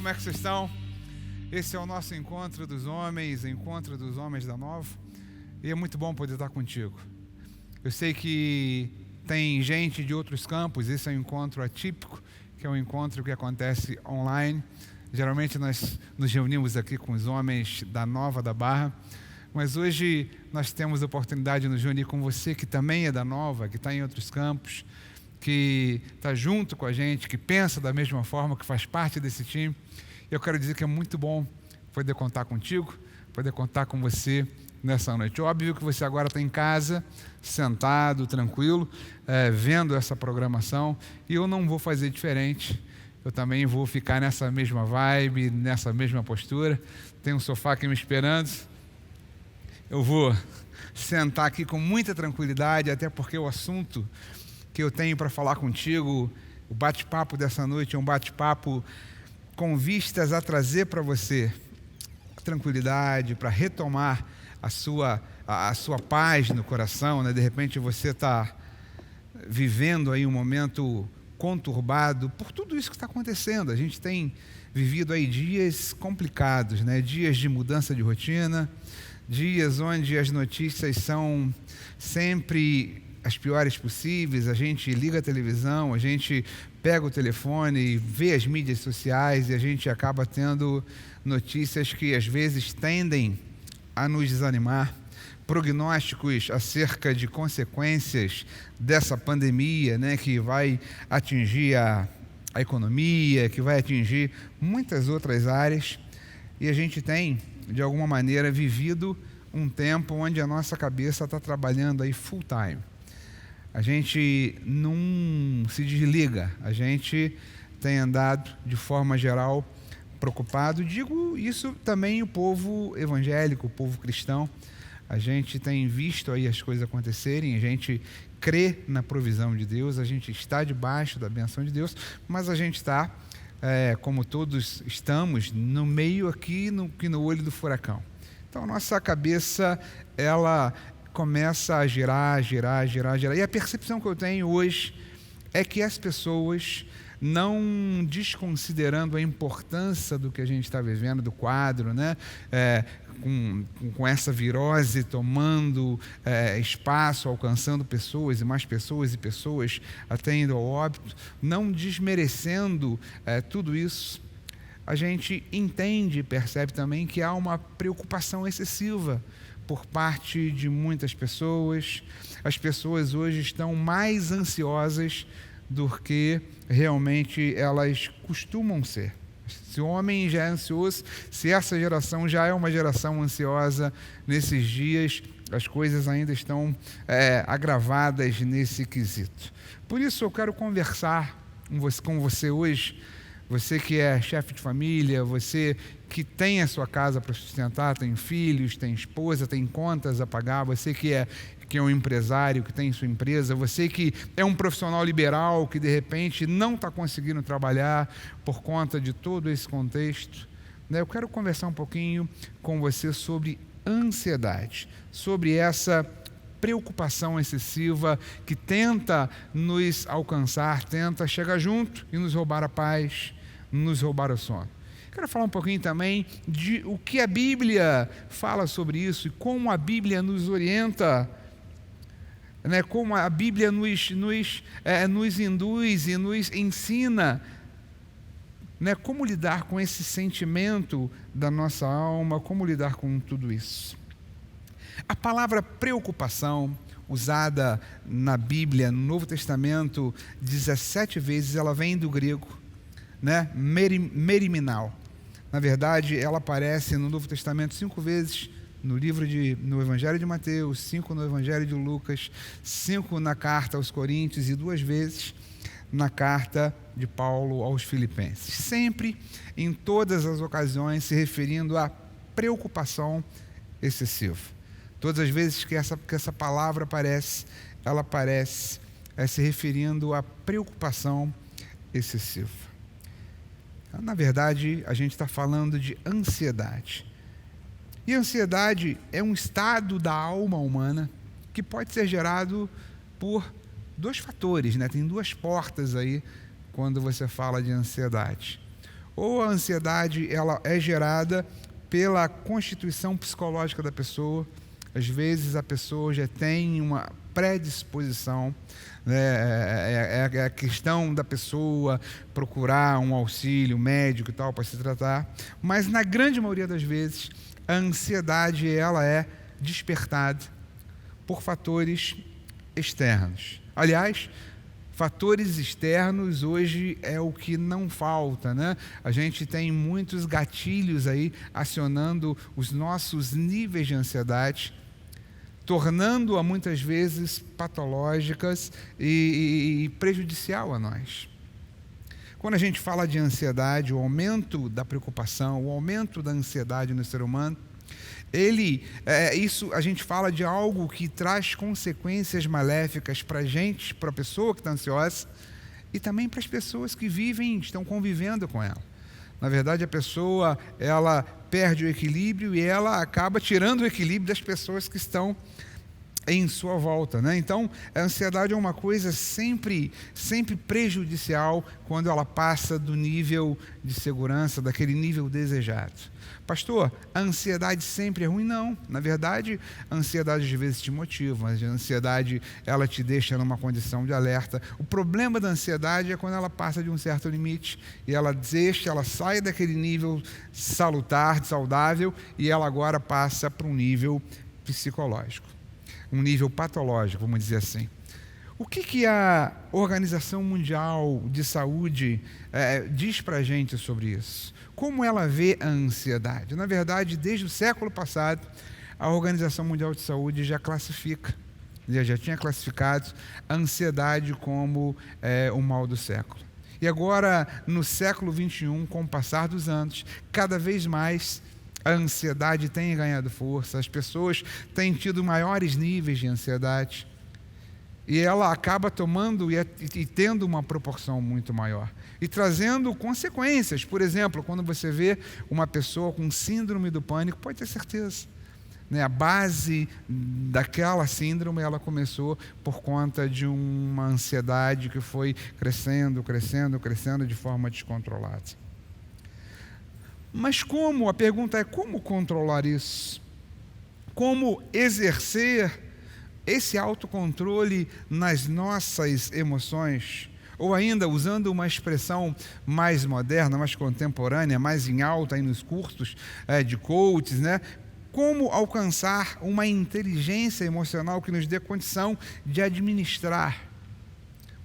como é que vocês estão? Esse é o nosso encontro dos homens da Nova, e é muito bom poder estar contigo. Eu sei que tem gente de outros campos, esse é um encontro atípico, que é um encontro que acontece online. Geralmente nós nos reunimos aqui com os homens da Nova da Barra, mas hoje nós temos a oportunidade de nos reunir com você que também é da Nova, que está em outros campos, que está junto com a gente, que pensa da mesma forma, que faz parte desse time. Eu quero dizer que é muito bom poder contar contigo, poder contar com você nessa noite. Óbvio que você agora está em casa, sentado, tranquilo, vendo essa programação, e eu não vou fazer diferente. Eu também vou ficar nessa mesma vibe, nessa mesma postura. Tem um sofá aqui me esperando. Eu vou sentar aqui com muita tranquilidade, até porque o assunto que eu tenho para falar contigo, o bate-papo dessa noite é um bate-papo com vistas a trazer para você tranquilidade, para retomar a sua paz no coração, né? De repente você está vivendo aí um momento conturbado por tudo isso que está acontecendo. A gente tem vivido aí dias complicados, né? Dias de mudança de rotina, dias onde as notícias são sempre as piores possíveis. A gente liga a televisão, a gente pega o telefone e vê as mídias sociais e a gente acaba tendo notícias que às vezes tendem a nos desanimar, prognósticos acerca de consequências dessa pandemia, né, que vai atingir a economia, que vai atingir muitas outras áreas, e a gente tem, de alguma maneira, vivido um tempo onde a nossa cabeça está trabalhando aí full time. A gente não se desliga, a gente tem andado de forma geral preocupado. Digo isso também o povo evangélico, o povo cristão. A gente tem visto aí as coisas acontecerem, a gente crê na provisão de Deus, a gente está debaixo da bênção de Deus, mas a gente está, como todos estamos, no meio aqui, no olho do furacão. Então, nossa cabeça, ela começa a girar. E a percepção que eu tenho hoje é que as pessoas, não desconsiderando a importância do que a gente está vivendo, do quadro, né? Com essa virose tomando espaço, alcançando pessoas e mais pessoas, e pessoas até indo ao óbito, não desmerecendo tudo isso, a gente entende e percebe também que há uma preocupação excessiva por parte de muitas pessoas. As pessoas hoje estão mais ansiosas do que realmente elas costumam ser. Se o homem já é ansioso, se essa geração já é uma geração ansiosa nesses dias, as coisas ainda estão agravadas nesse quesito. Por isso eu quero conversar com você hoje, você que é chefe de família, você que tem a sua casa para sustentar, tem filhos, tem esposa, tem contas a pagar, você que é um empresário, que tem sua empresa, você que é um profissional liberal, que de repente não está conseguindo trabalhar por conta de todo esse contexto, né? Eu quero conversar um pouquinho com você sobre ansiedade, sobre essa preocupação excessiva que tenta nos alcançar, tenta chegar junto e nos roubar a paz, nos roubar o sono. Quero falar um pouquinho também de o que a Bíblia fala sobre isso e como a Bíblia nos orienta, né? Como a Bíblia nos induz e nos ensina, né? Como lidar com esse sentimento da nossa alma, como lidar com tudo isso. A palavra preocupação, usada na Bíblia, no Novo Testamento, 17 vezes, ela vem do grego, né? Meriminal. Na verdade, ela aparece no Novo Testamento 5 vezes, no Evangelho de Mateus, 5 no Evangelho de Lucas, 5 na carta aos Coríntios e 2 vezes na carta de Paulo aos Filipenses. Sempre, em todas as ocasiões, se referindo à preocupação excessiva. Todas as vezes que essa palavra aparece, ela aparece se referindo à preocupação excessiva. Na verdade, a gente está falando de ansiedade. E a ansiedade é um estado da alma humana que pode ser gerado por 2 fatores, né? Tem 2 portas aí quando você fala de ansiedade. ou a ansiedade ela é gerada pela constituição psicológica da pessoa. Às vezes a pessoa já tem uma predisposição, né? É a questão da pessoa procurar um auxílio médico e tal para se tratar, mas na grande maioria das vezes a ansiedade ela é despertada por fatores externos. Aliás, fatores externos hoje é o que não falta, né? A gente tem muitos gatilhos aí acionando os nossos níveis de ansiedade, tornando-a muitas vezes patológicas e prejudicial a nós. Quando a gente fala de ansiedade, o aumento da preocupação, o aumento da ansiedade no ser humano, isso a gente fala de algo que traz consequências maléficas para a gente, para a pessoa que está ansiosa, e também para as pessoas que vivem, estão convivendo com ela. Na verdade, a pessoa ela perde o equilíbrio e ela acaba tirando o equilíbrio das pessoas que estão em sua volta, né? Então, a ansiedade é uma coisa sempre prejudicial quando ela passa do nível de segurança, daquele nível desejado. Pastor, a ansiedade sempre é ruim? Não. Na verdade, a ansiedade às vezes te motiva, mas a ansiedade ela te deixa numa condição de alerta. O problema da ansiedade é quando ela passa de um certo limite e ela sai daquele nível salutar, saudável, e ela agora passa para um nível psicológico. Um nível patológico, vamos dizer assim. O que a Organização Mundial de Saúde diz para a gente sobre isso? Como ela vê a ansiedade? Na verdade, desde o século passado, a Organização Mundial de Saúde já tinha classificado a ansiedade como o mal do século. E agora, no século XXI, com o passar dos anos, cada vez mais a ansiedade tem ganhado força, as pessoas têm tido maiores níveis de ansiedade e ela acaba tomando e tendo uma proporção muito maior e trazendo consequências. Por exemplo, quando você vê uma pessoa com síndrome do pânico, pode ter certeza, né? A base daquela síndrome ela começou por conta de uma ansiedade que foi crescendo de forma descontrolada. Mas a pergunta é como controlar isso? Como exercer esse autocontrole nas nossas emoções? Ou ainda, usando uma expressão mais moderna, mais contemporânea, mais em alta aí nos cursos de coaches, né? Como alcançar uma inteligência emocional que nos dê condição de administrar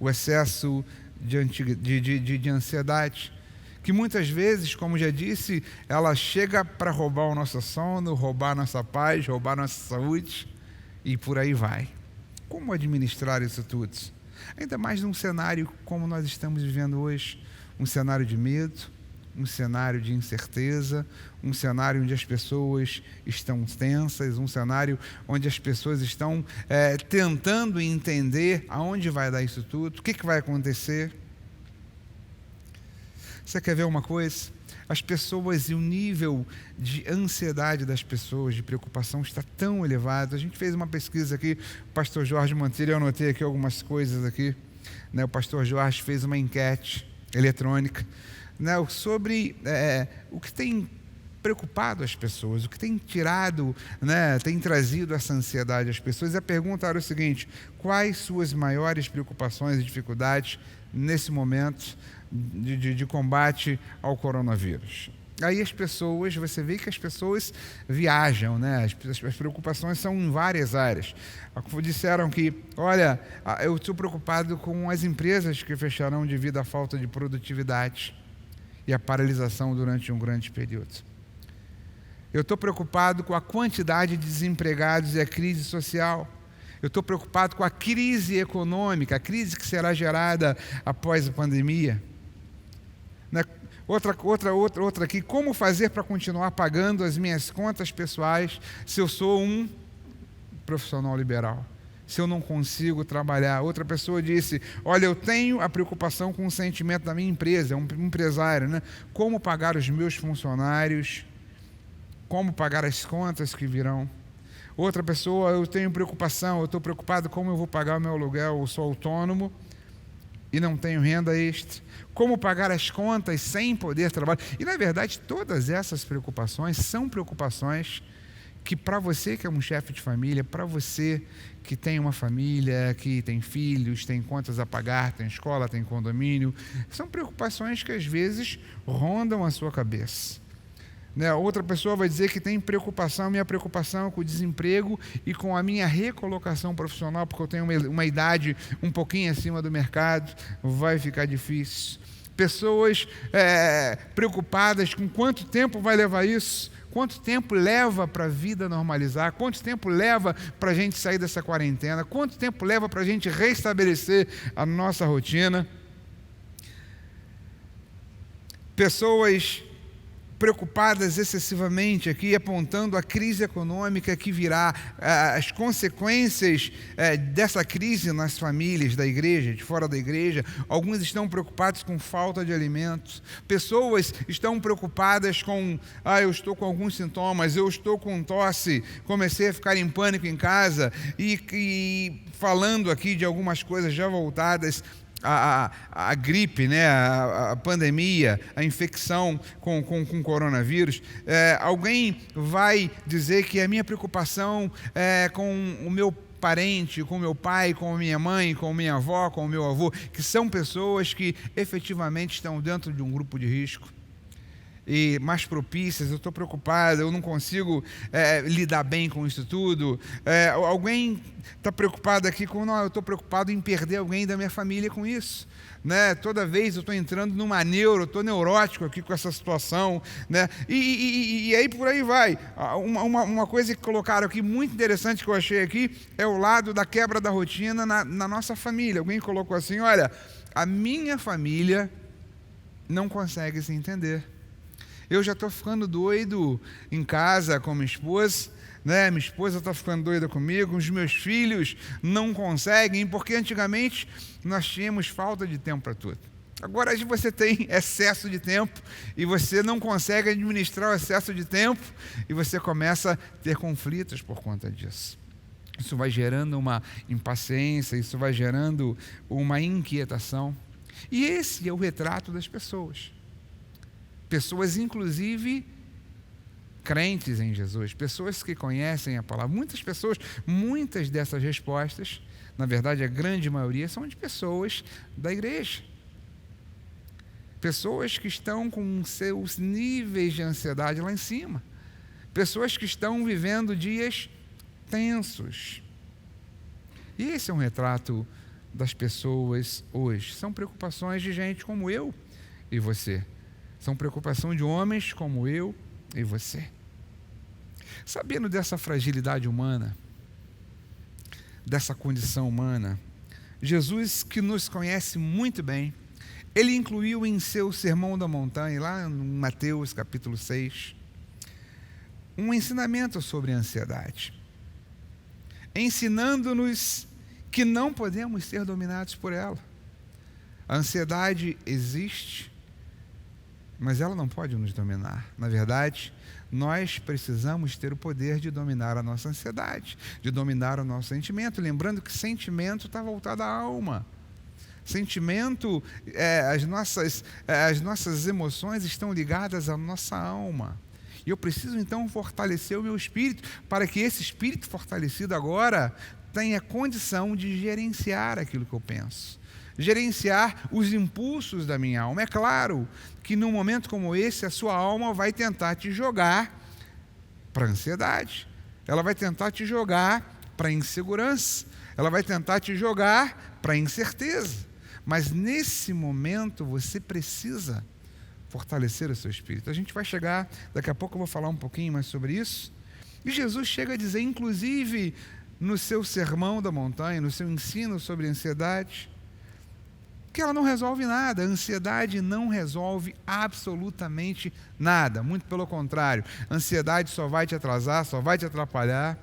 o excesso de ansiedade, que muitas vezes, como já disse, ela chega para roubar o nosso sono, roubar a nossa paz, roubar a nossa saúde e por aí vai. Como administrar isso tudo? Ainda mais num cenário como nós estamos vivendo hoje, um cenário de medo, um cenário de incerteza, um cenário onde as pessoas estão tensas, um cenário onde as pessoas estão tentando entender aonde vai dar isso tudo, o que vai acontecer. Você quer ver uma coisa? As pessoas e o nível de ansiedade das pessoas, de preocupação, está tão elevado. A gente fez uma pesquisa aqui, o pastor Jorge Monteiro, eu anotei aqui algumas coisas aqui, né? O pastor Jorge fez uma enquete eletrônica, né, sobre o que tem preocupado as pessoas, o que tem tirado, né, tem trazido essa ansiedade às pessoas. E a pergunta era o seguinte: quais suas maiores preocupações e dificuldades nesse momento de combate ao coronavírus? Aí você vê que as pessoas viajam, né? As preocupações são em várias áreas. Disseram que, olha, eu estou preocupado com as empresas que fecharão devido à falta de produtividade e a paralisação durante um grande período. Eu estou preocupado com a quantidade de desempregados e a crise social. Eu estou preocupado com a crise econômica, a crise que será gerada após a pandemia. Outra aqui: como fazer para continuar pagando as minhas contas pessoais se eu sou um profissional liberal? Se eu não consigo trabalhar? Outra pessoa disse: olha, eu tenho a preocupação com o sentimento da minha empresa, é um empresário, né? Como pagar os meus funcionários? Como pagar as contas que virão? Outra pessoa: eu tenho preocupação, eu estou preocupado como eu vou pagar o meu aluguel, eu sou autônomo, e não tenho renda extra? Como pagar as contas sem poder trabalhar? E, na verdade, todas essas preocupações são preocupações que, para você que é um chefe de família, para você que tem uma família, que tem filhos, tem contas a pagar, tem escola, tem condomínio, são preocupações que às vezes rondam a sua cabeça. Né? Outra pessoa vai dizer que tem preocupação, minha preocupação é com o desemprego e com a minha recolocação profissional, porque eu tenho uma idade um pouquinho acima do mercado, vai ficar difícil. Pessoas preocupadas com quanto tempo vai levar isso, quanto tempo leva para a vida normalizar, quanto tempo leva para a gente sair dessa quarentena, quanto tempo leva para a gente restabelecer a nossa rotina. Pessoas preocupadas excessivamente aqui, apontando a crise econômica que virá, as consequências dessa crise nas famílias da igreja, de fora da igreja. Alguns estão preocupados com falta de alimentos. Pessoas estão preocupadas com, eu estou com alguns sintomas, eu estou com tosse, comecei a ficar em pânico em casa, e falando aqui de algumas coisas já voltadas a gripe, né, a pandemia, a infecção com coronavírus. Alguém vai dizer que a minha preocupação é com o meu parente, com meu pai, com a minha mãe, com minha avó, com o meu avô, que são pessoas que efetivamente estão dentro de um grupo de risco e mais propícias. Eu estou preocupado, eu não consigo lidar bem com isso tudo. Alguém está preocupado aqui com, não, eu estou preocupado em perder alguém da minha família com isso. Né? Toda vez eu estou entrando numa eu estou neurótico aqui com essa situação. Né? E aí por aí vai. Uma coisa que colocaram aqui, muito interessante que eu achei aqui, é o lado da quebra da rotina na nossa família. Alguém colocou assim, olha, a minha família não consegue se entender. Eu já estou ficando doido em casa com minha esposa, né? Minha esposa está ficando doida comigo, os meus filhos não conseguem, porque antigamente nós tínhamos falta de tempo para tudo. Agora você tem excesso de tempo e você não consegue administrar o excesso de tempo e você começa a ter conflitos por conta disso. Isso vai gerando uma impaciência, isso vai gerando uma inquietação. E esse é o retrato das pessoas. Pessoas, inclusive, crentes em Jesus, pessoas que conhecem a palavra. Muitas dessas respostas, na verdade, a grande maioria, são de pessoas da igreja. Pessoas que estão com seus níveis de ansiedade lá em cima. Pessoas que estão vivendo dias tensos. E esse é um retrato das pessoas hoje. São preocupações de gente como eu e você. São preocupações de homens como eu e você. Sabendo dessa fragilidade humana, dessa condição humana, Jesus, que nos conhece muito bem, ele incluiu em seu Sermão da Montanha, lá em Mateus capítulo 6, um ensinamento sobre a ansiedade, ensinando-nos que não podemos ser dominados por ela. A ansiedade existe, mas ela não pode nos dominar. Na verdade, nós precisamos ter o poder de dominar a nossa ansiedade, de dominar o nosso sentimento. Lembrando que sentimento está voltado à alma. Sentimento, as nossas emoções estão ligadas à nossa alma. E eu preciso então fortalecer o meu espírito, para que esse espírito fortalecido agora tenha condição de gerenciar aquilo que eu penso. Gerenciar os impulsos da minha alma. É claro que num momento como esse, a sua alma vai tentar te jogar para a ansiedade. Ela vai tentar te jogar para a insegurança. Ela vai tentar te jogar para a incerteza. Mas nesse momento você precisa fortalecer o seu espírito. A gente vai chegar, daqui a pouco eu vou falar um pouquinho mais sobre isso. E Jesus chega a dizer, inclusive no seu Sermão da Montanha, no seu ensino sobre ansiedade, que ela não resolve nada. A ansiedade não resolve absolutamente nada. Muito pelo contrário. A ansiedade só vai te atrasar, só vai te atrapalhar,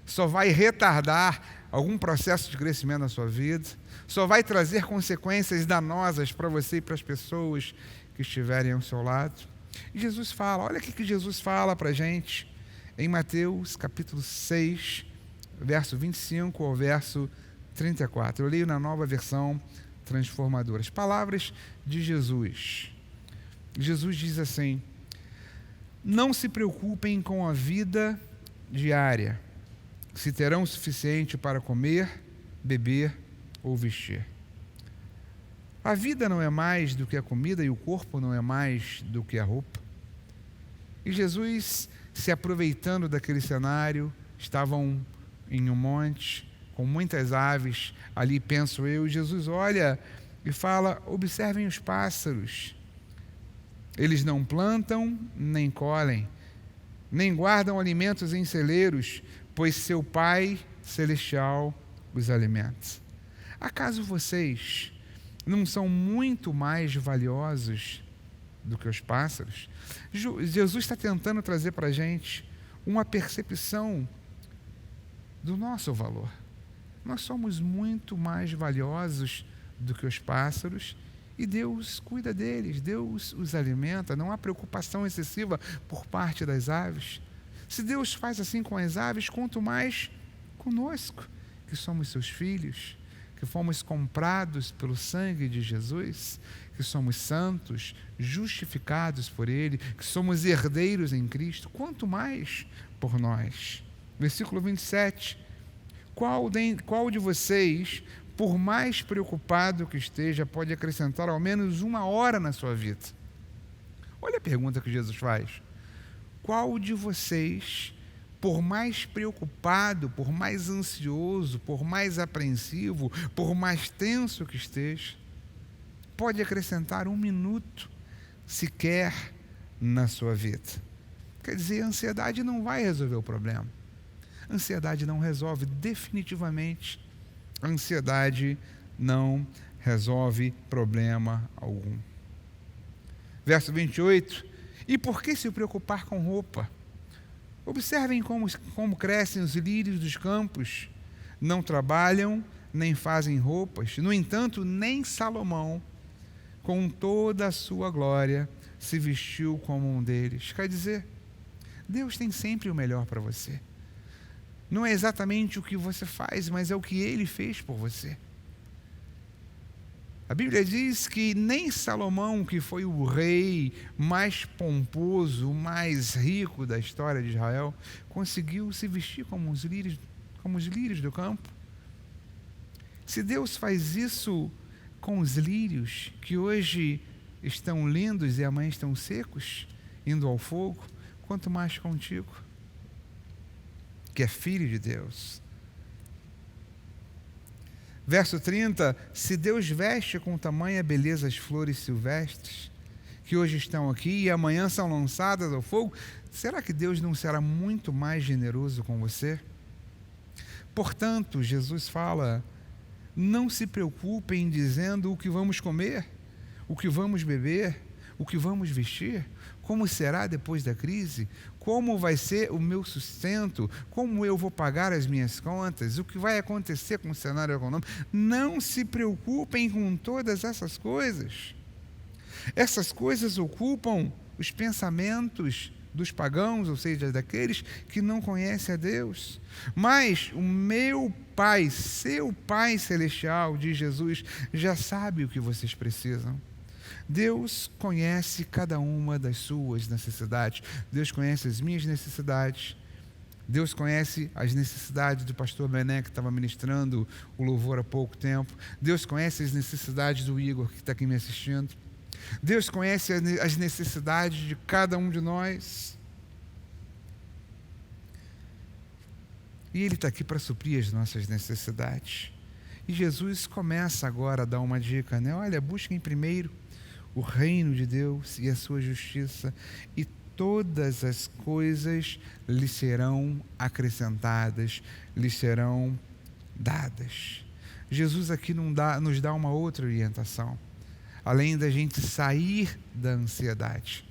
só vai retardar algum processo de crescimento na sua vida, só vai trazer consequências danosas para você e para as pessoas que estiverem ao seu lado. E Jesus fala, olha o que Jesus fala para a gente em Mateus capítulo 6, verso 25 ao verso 34. Eu leio na Nova Versão transformadoras. Palavras de Jesus. Jesus diz assim: não se preocupem com a vida diária, se terão o suficiente para comer, beber ou vestir. A vida não é mais do que a comida e o corpo não é mais do que a roupa. E Jesus, se aproveitando daquele cenário, estavam em um monte, com muitas aves, ali penso eu, e Jesus olha e fala: observem os pássaros. Eles não plantam, nem colhem, nem guardam alimentos em celeiros, pois seu Pai Celestial os alimenta. Acaso vocês não são muito mais valiosos do que os pássaros? Jesus está tentando trazer para a gente uma percepção do nosso valor. Nós somos muito mais valiosos do que os pássaros e Deus cuida deles, Deus os alimenta, não há preocupação excessiva por parte das aves. Se Deus faz assim com as aves, quanto mais conosco, que somos seus filhos, que fomos comprados pelo sangue de Jesus, que somos santos, justificados por Ele, que somos herdeiros em Cristo, quanto mais por nós. Versículo 27. Qual de vocês, por mais preocupado que esteja, pode acrescentar ao menos 1 hora na sua vida? Olha a pergunta que Jesus faz. Qual de vocês, por mais preocupado, por mais ansioso, por mais apreensivo, por mais tenso que esteja, pode acrescentar 1 minuto sequer na sua vida? Quer dizer, a ansiedade não vai resolver o problema. A ansiedade não resolve definitivamente. A ansiedade não resolve problema algum. Verso 28. E por que se preocupar com roupa? Observem como crescem os lírios dos campos. Não trabalham, nem fazem roupas. No entanto, nem Salomão, com toda a sua glória, se vestiu como um deles. Quer dizer, Deus tem sempre o melhor para você. Não é exatamente o que você faz, mas é o que Ele fez por você. A Bíblia diz que nem Salomão, que foi o rei mais pomposo, mais rico da história de Israel, conseguiu se vestir como os lírios do campo. Se Deus faz isso com os lírios, que hoje estão lindos e amanhã estão secos, indo ao fogo, quanto mais contigo, que é filho de Deus. Verso 30, se Deus veste com tamanha beleza as flores silvestres, que hoje estão aqui e amanhã são lançadas ao fogo, será que Deus não será muito mais generoso com você? Portanto, Jesus fala, não se preocupem dizendo o que vamos comer, o que vamos beber, o que vamos vestir, como será depois da crise, como vai ser o meu sustento, como eu vou pagar as minhas contas, o que vai acontecer com o cenário econômico. Não se preocupem com todas essas coisas. Essas coisas ocupam os pensamentos dos pagãos, ou seja, daqueles que não conhecem a Deus. Mas o meu Pai, seu Pai Celestial, diz Jesus, já sabe o que vocês precisam. Deus conhece cada uma das suas necessidades. Deus conhece as minhas necessidades. Deus conhece as necessidades do pastor Bené, que estava ministrando o louvor há pouco tempo. Deus conhece as necessidades do Igor, que está aqui me assistindo. Deus conhece as necessidades de cada um de nós. E Ele está aqui para suprir as nossas necessidades. E Jesus começa agora a dar uma dica, né? Olha, busquem primeiro o reino de Deus e a sua justiça, e todas as coisas lhe serão acrescentadas, lhe serão dadas. Jesus aqui nos dá uma outra orientação. Além da gente sair da ansiedade,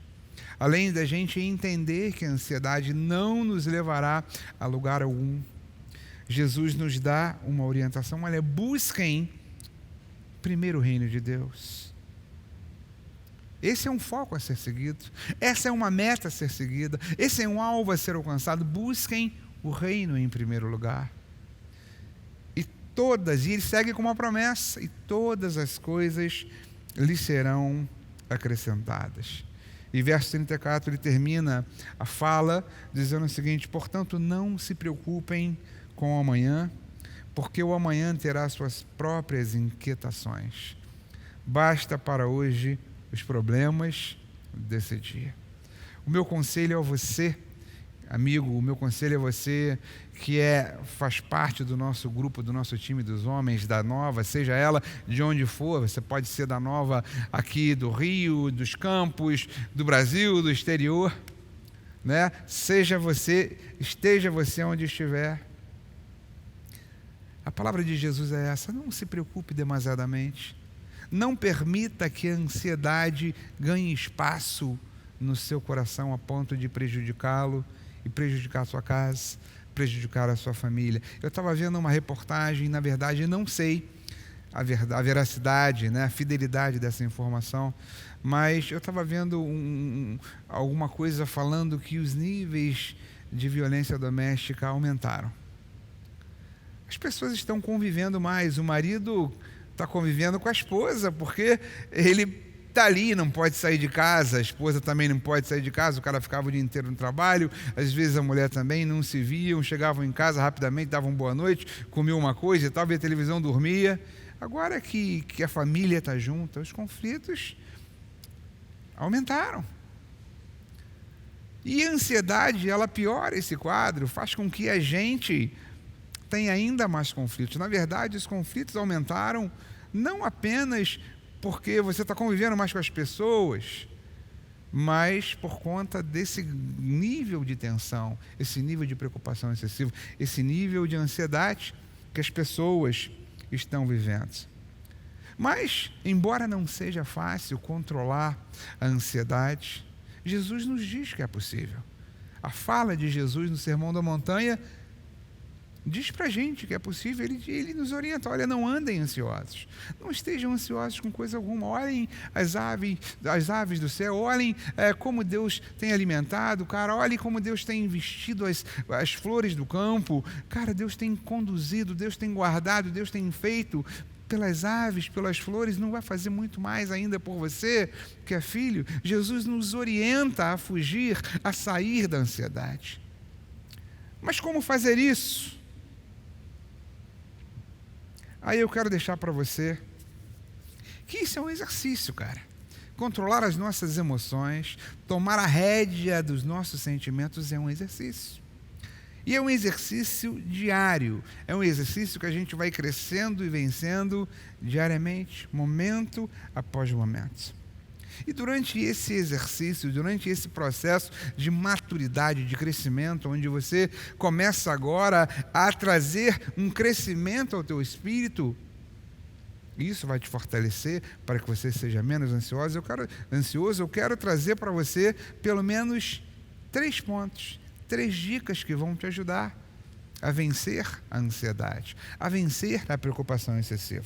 além da gente entender que a ansiedade não nos levará a lugar algum, Jesus nos dá uma orientação. Olha, busquem primeiro o reino de Deus. Esse é um foco a ser seguido, essa é uma meta a ser seguida, esse é um alvo a ser alcançado. Busquem o reino em primeiro lugar. E todas, e ele segue com uma promessa, e todas as coisas lhe serão acrescentadas. E verso 34, ele termina a fala dizendo o seguinte: portanto, não se preocupem com o amanhã, porque o amanhã terá suas próprias inquietações. Basta para hoje os problemas desse dia. O meu conselho a você, amigo, o meu conselho a você que faz parte do nosso grupo, do nosso time dos homens da Nova, seja ela de onde for, você pode ser da Nova aqui do Rio, dos Campos, do Brasil, do exterior, né? Esteja você onde estiver. A palavra de Jesus é essa: não se preocupe demasiadamente. Não permita que a ansiedade ganhe espaço no seu coração a ponto de prejudicá-lo e prejudicar a sua casa, prejudicar a sua família. Eu estava vendo uma reportagem, na verdade não sei a veracidade, né, a fidelidade dessa informação, mas eu estava vendo alguma coisa falando que os níveis de violência doméstica aumentaram. As pessoas estão convivendo mais, o marido está convivendo com a esposa, porque ele está ali, não pode sair de casa, a esposa também não pode sair de casa, o cara ficava o dia inteiro no trabalho, às vezes a mulher também, não se viam, chegavam em casa rapidamente, davam boa noite, comiam uma coisa e tal, via televisão, dormia. Agora que a família está junta, os conflitos aumentaram. E a ansiedade, ela piora esse quadro, faz com que a gente tenha ainda mais conflitos. Na verdade, os conflitos aumentaram não apenas porque você está convivendo mais com as pessoas, mas por conta desse nível de tensão, esse nível de preocupação excessiva, esse nível de ansiedade que as pessoas estão vivendo. Mas, embora não seja fácil controlar a ansiedade, Jesus nos diz que é possível. A fala de Jesus no Sermão da Montanha diz para a gente que é possível, ele nos orienta: olha, não andem ansiosos, não estejam ansiosos com coisa alguma, olhem as aves do céu, olhem como Deus tem alimentado, cara, olhem como Deus tem vestido as flores do campo, cara, Deus tem conduzido, Deus tem guardado, Deus tem feito pelas aves, pelas flores, não vai fazer muito mais ainda por você, que é filho? Jesus nos orienta a fugir, a sair da ansiedade. Mas como fazer isso? Aí eu quero deixar para você que isso é um exercício, cara. Controlar as nossas emoções, tomar a rédea dos nossos sentimentos é um exercício. E é um exercício diário. É um exercício que a gente vai crescendo e vencendo diariamente, momento após momento. E durante esse exercício, durante esse processo de maturidade, de crescimento, onde você começa agora a trazer um crescimento ao teu espírito, isso vai te fortalecer para que você seja menos ansioso. Eu quero trazer para você pelo menos 3 pontos, 3 dicas que vão te ajudar a vencer a ansiedade, a vencer a preocupação excessiva.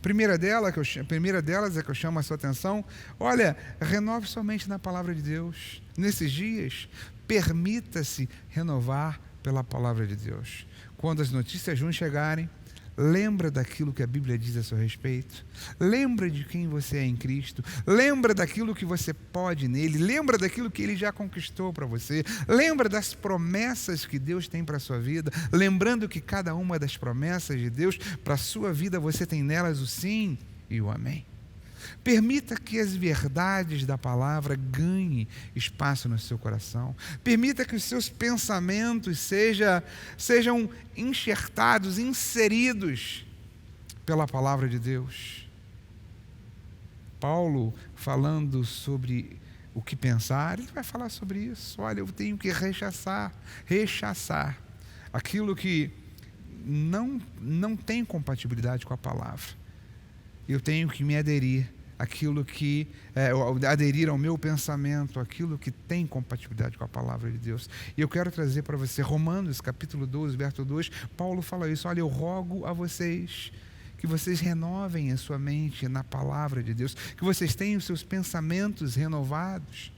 Primeira delas é que eu chamo a sua atenção: olha, renove sua mente na palavra de Deus. Nesses dias, permita-se renovar pela palavra de Deus. Quando as notícias ruins chegarem, lembra daquilo que a Bíblia diz a seu respeito. Lembra de quem você é em Cristo. Lembra daquilo que você pode nele. Lembra daquilo que ele já conquistou para você. Lembra das promessas que Deus tem para a sua vida. Lembrando que cada uma das promessas de Deus para a sua vida, você tem nelas o sim e o amém. Permita que as verdades da palavra ganhem espaço no seu coração. Permita que os seus pensamentos sejam enxertados, inseridos pela palavra de Deus. Paulo, falando sobre o que pensar, ele vai falar sobre isso. Olha, eu tenho que rechaçar aquilo que não tem compatibilidade com a palavra. Eu tenho que me aderir aderir ao meu pensamento, aquilo que tem compatibilidade com a palavra de Deus. E eu quero trazer para você Romanos, capítulo 12, verso 2, Paulo fala isso: olha, eu rogo a vocês que vocês renovem a sua mente na palavra de Deus, que vocês tenham os seus pensamentos renovados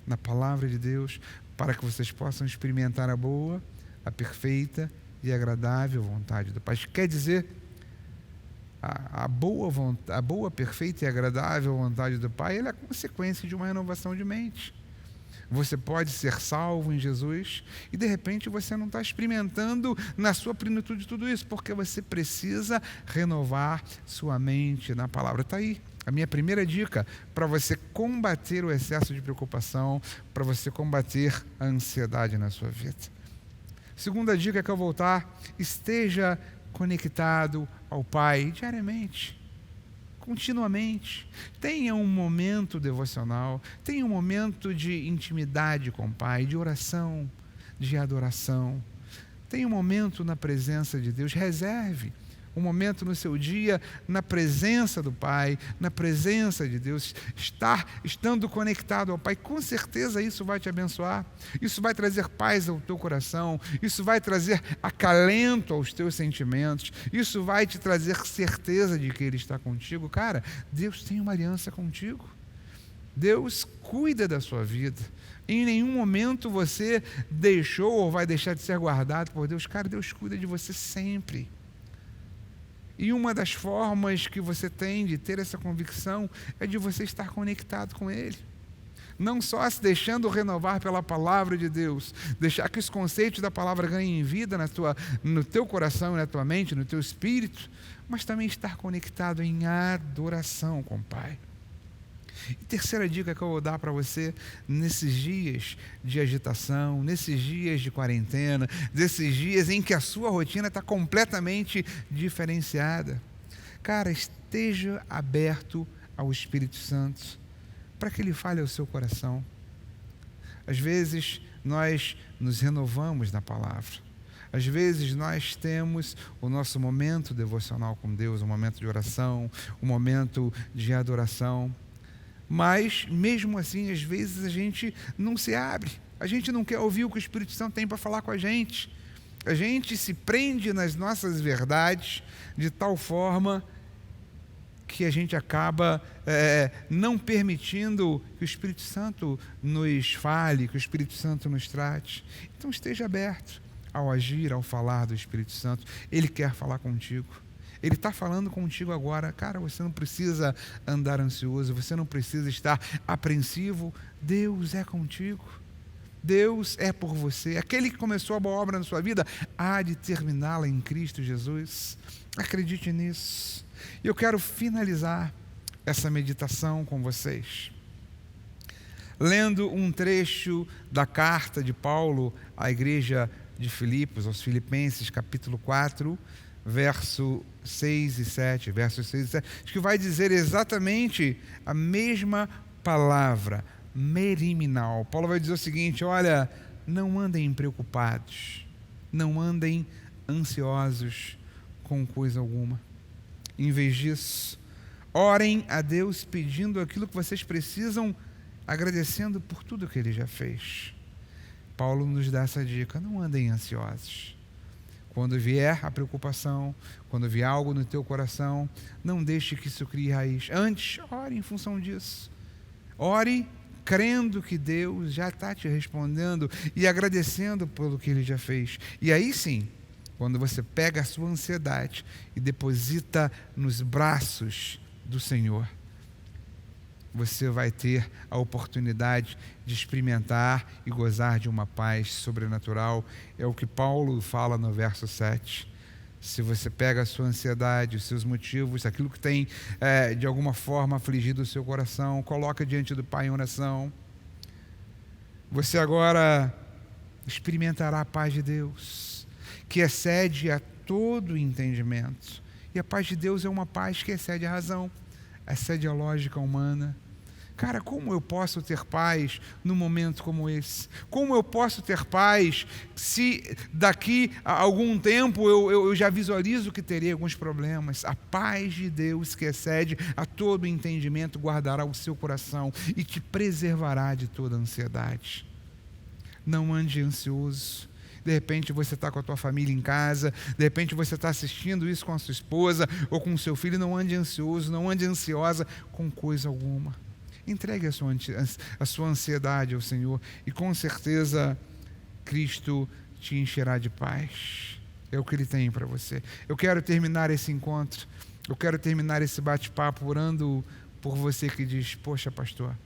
na palavra de Deus, para que vocês possam experimentar a boa, a perfeita e agradável vontade do Pai. Quer dizer a boa, perfeita e agradável vontade do Pai, ela é a consequência de uma renovação de mente. Você pode ser salvo em Jesus e de repente você não está experimentando na sua plenitude tudo isso, porque você precisa renovar sua mente na palavra. Está aí a minha primeira dica para você combater o excesso de preocupação, para você combater a ansiedade na sua vida. Segunda dica que eu vou voltar: esteja conectado ao Pai diariamente, continuamente. Tenha um momento devocional, tenha um momento de intimidade com o Pai, de oração, de adoração. Tenha um momento na presença de Deus. Reserve um momento no seu dia na presença do Pai, na presença de Deus. Estando conectado ao Pai, com certeza isso vai te abençoar. Isso vai trazer paz ao teu coração. Isso vai trazer acalento aos teus sentimentos. Isso vai te trazer certeza de que Ele está contigo. Cara, Deus tem uma aliança contigo. Deus cuida da sua vida. Em nenhum momento você deixou ou vai deixar de ser guardado por Deus. Cara, Deus cuida de você sempre. E uma das formas que você tem de ter essa convicção é de você estar conectado com Ele. Não só se deixando renovar pela palavra de Deus, deixar que os conceitos da palavra ganhem vida no teu coração, na tua mente, no teu espírito, mas também estar conectado em adoração com o Pai. E terceira dica que eu vou dar para você nesses dias de agitação, nesses dias de quarentena, nesses dias em que a sua rotina está completamente diferenciada. Cara, esteja aberto ao Espírito Santo para que Ele fale ao seu coração. Às vezes nós nos renovamos na palavra. Às vezes nós temos o nosso momento devocional com Deus, um momento de oração, um momento de adoração. Mas, mesmo assim, às vezes a gente não se abre. A gente não quer ouvir o que o Espírito Santo tem para falar com a gente. A gente se prende nas nossas verdades de tal forma que a gente acaba não permitindo que o Espírito Santo nos fale, que o Espírito Santo nos trate. Então esteja aberto ao agir, ao falar do Espírito Santo. Ele quer falar contigo. Ele está falando contigo agora. Cara, você não precisa andar ansioso, você não precisa estar apreensivo. Deus é contigo. Deus é por você. Aquele que começou a boa obra na sua vida há de terminá-la em Cristo Jesus. Acredite nisso. E eu quero finalizar essa meditação com vocês lendo um trecho da carta de Paulo à igreja de Filipos, aos Filipenses, capítulo 4, versos 6 e 7, que vai dizer exatamente a mesma palavra, meriminal. Paulo vai dizer o seguinte: olha, não andem preocupados, não andem ansiosos com coisa alguma. Em vez disso, orem a Deus pedindo aquilo que vocês precisam, agradecendo por tudo que Ele já fez. Paulo nos dá essa dica: não andem ansiosos. Quando vier a preocupação, quando vier algo no teu coração, não deixe que isso crie raiz. Antes, ore em função disso. Ore crendo que Deus já está te respondendo e agradecendo pelo que Ele já fez. E aí sim, quando você pega a sua ansiedade e deposita nos braços do Senhor, você vai ter a oportunidade de experimentar e gozar de uma paz sobrenatural. É o que Paulo fala no verso 7. Se você pega a sua ansiedade, os seus motivos, aquilo que tem de alguma forma afligido o seu coração, coloca diante do Pai em oração, você agora experimentará a paz de Deus, que excede a todo entendimento. E a paz de Deus é uma paz que excede a razão, excede a lógica humana. Cara, como eu posso ter paz num momento como esse? Como eu posso ter paz se daqui a algum tempo eu já visualizo que terei alguns problemas? A paz de Deus, que excede a todo entendimento, guardará o seu coração e te preservará de toda ansiedade. Não ande ansioso. De repente você está com a tua família em casa, de repente você está assistindo isso com a sua esposa ou com o seu filho. Não ande ansioso, não ande ansiosa com coisa alguma. Entregue a sua ansiedade ao Senhor e com certeza Cristo te encherá de paz. É o que Ele tem para você. Eu quero terminar esse encontro Eu quero terminar esse bate-papo orando por você que diz: poxa, pastor,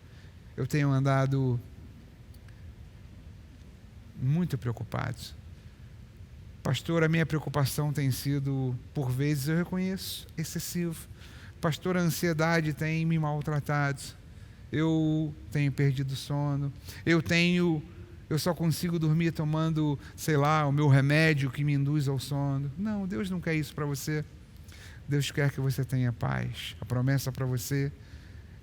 eu tenho andado muito preocupado. Pastor, a minha preocupação tem sido, por vezes eu reconheço, excessivo. Pastor, a ansiedade tem me maltratado. Eu tenho perdido sono. Eu só consigo dormir tomando, sei lá, o meu remédio que me induz ao sono. Não, Deus não quer isso para você. Deus quer que você tenha paz. A promessa para você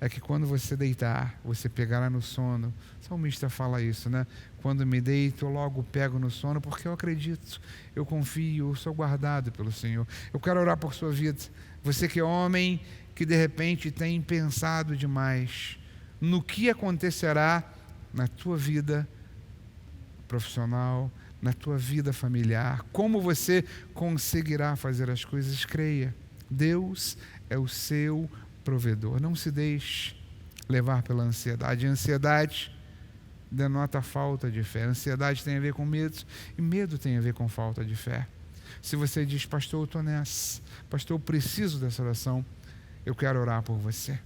é que quando você deitar, você pegará no sono. O salmista fala isso, né? Quando me deito, eu logo pego no sono, porque eu acredito, eu confio, eu sou guardado pelo Senhor. Eu quero orar por sua vida. Você que é homem, que de repente tem pensado demais no que acontecerá na tua vida profissional, na tua vida familiar, como você conseguirá fazer as coisas, creia. Deus é o seu provedor. Não se deixe levar pela ansiedade. A ansiedade denota falta de fé. A ansiedade tem a ver com medo, e medo tem a ver com falta de fé. Se você diz: pastor, eu estou nessa, pastor, eu preciso dessa oração, eu quero orar por você.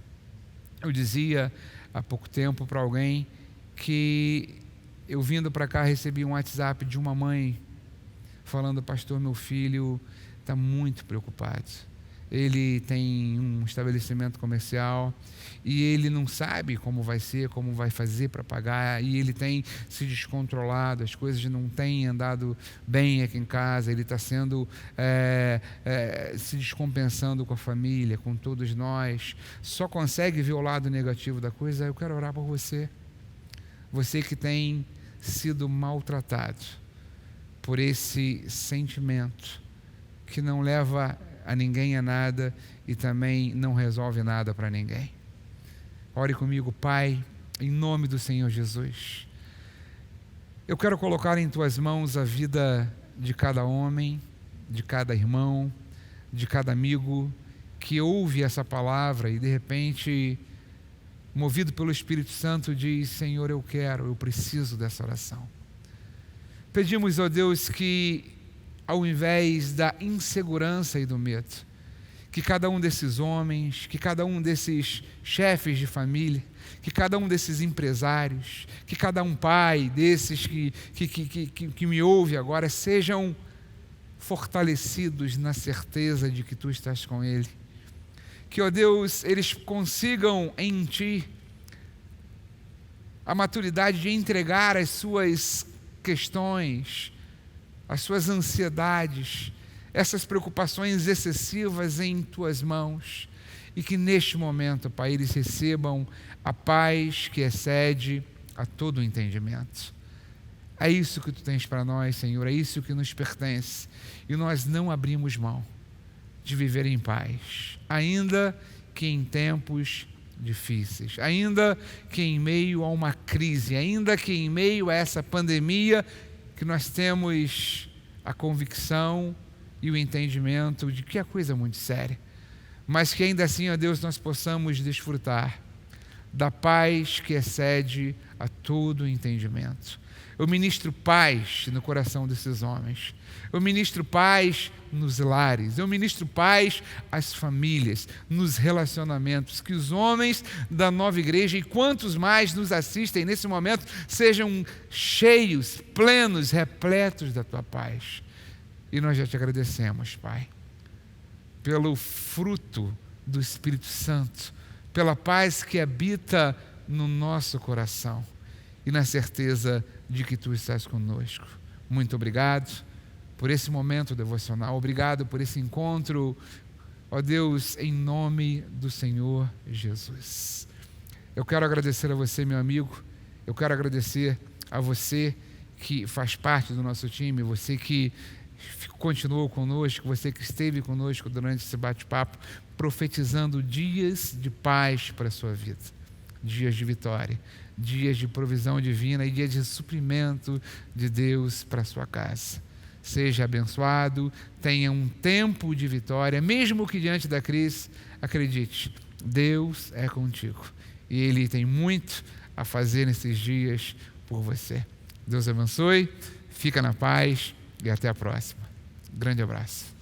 Eu dizia há pouco tempo para alguém que eu vindo para cá recebi um WhatsApp de uma mãe falando: pastor, meu filho está muito preocupado. Ele tem um estabelecimento comercial e ele não sabe como vai ser, como vai fazer para pagar, e ele tem se descontrolado, as coisas não têm andado bem aqui em casa, ele está sendo se descompensando com a família, com todos nós, só consegue ver o lado negativo da coisa. Eu quero orar por você, você que tem sido maltratado por esse sentimento que não leva a ninguém a nada e também não resolve nada para ninguém. Ore comigo. Pai, em nome do Senhor Jesus, eu quero colocar em tuas mãos a vida de cada homem, de cada irmão, de cada amigo que ouve essa palavra e de repente, movido pelo Espírito Santo, diz: Senhor, eu preciso dessa oração. Pedimos, ó Deus, que ao invés da insegurança e do medo, que cada um desses homens, que cada um desses chefes de família, que cada um desses empresários, que cada um pai desses que me ouve agora, sejam fortalecidos na certeza de que Tu estás com ele. Que, ó Deus, eles consigam em Ti a maturidade de entregar as suas questões, as suas ansiedades, essas preocupações excessivas em Tuas mãos, e que neste momento, Pai, eles recebam a paz que excede a todo o entendimento. É isso que Tu tens para nós, Senhor, é isso que nos pertence, e nós não abrimos mão de viver em paz, ainda que em tempos difíceis, ainda que em meio a uma crise, ainda que em meio a essa pandemia, que nós temos a convicção e o entendimento de que é coisa muito séria, mas que ainda assim, ó Deus, nós possamos desfrutar da paz que excede a todo o entendimento. Eu ministro paz no coração desses homens, eu ministro paz nos lares, eu ministro paz às famílias, nos relacionamentos, que os homens da nova igreja e quantos mais nos assistem nesse momento sejam cheios, plenos, repletos da Tua paz. E nós já Te agradecemos, Pai, pelo fruto do Espírito Santo, pela paz que habita no nosso coração e na certeza de que Tu estás conosco. Muito obrigado por esse momento devocional, obrigado por esse encontro, ó Deus, em nome do Senhor Jesus. Eu quero agradecer a você, meu amigo, eu quero agradecer a você que faz parte do nosso time, você que continuou conosco, você que esteve conosco durante esse bate-papo, profetizando dias de paz para a sua vida, dias de vitória, dias de provisão divina e dias de suprimento de Deus para a sua casa. Seja abençoado, tenha um tempo de vitória, mesmo que diante da crise, acredite, Deus é contigo e Ele tem muito a fazer nesses dias por você. Deus abençoe, fica na paz e até a próxima. Grande abraço.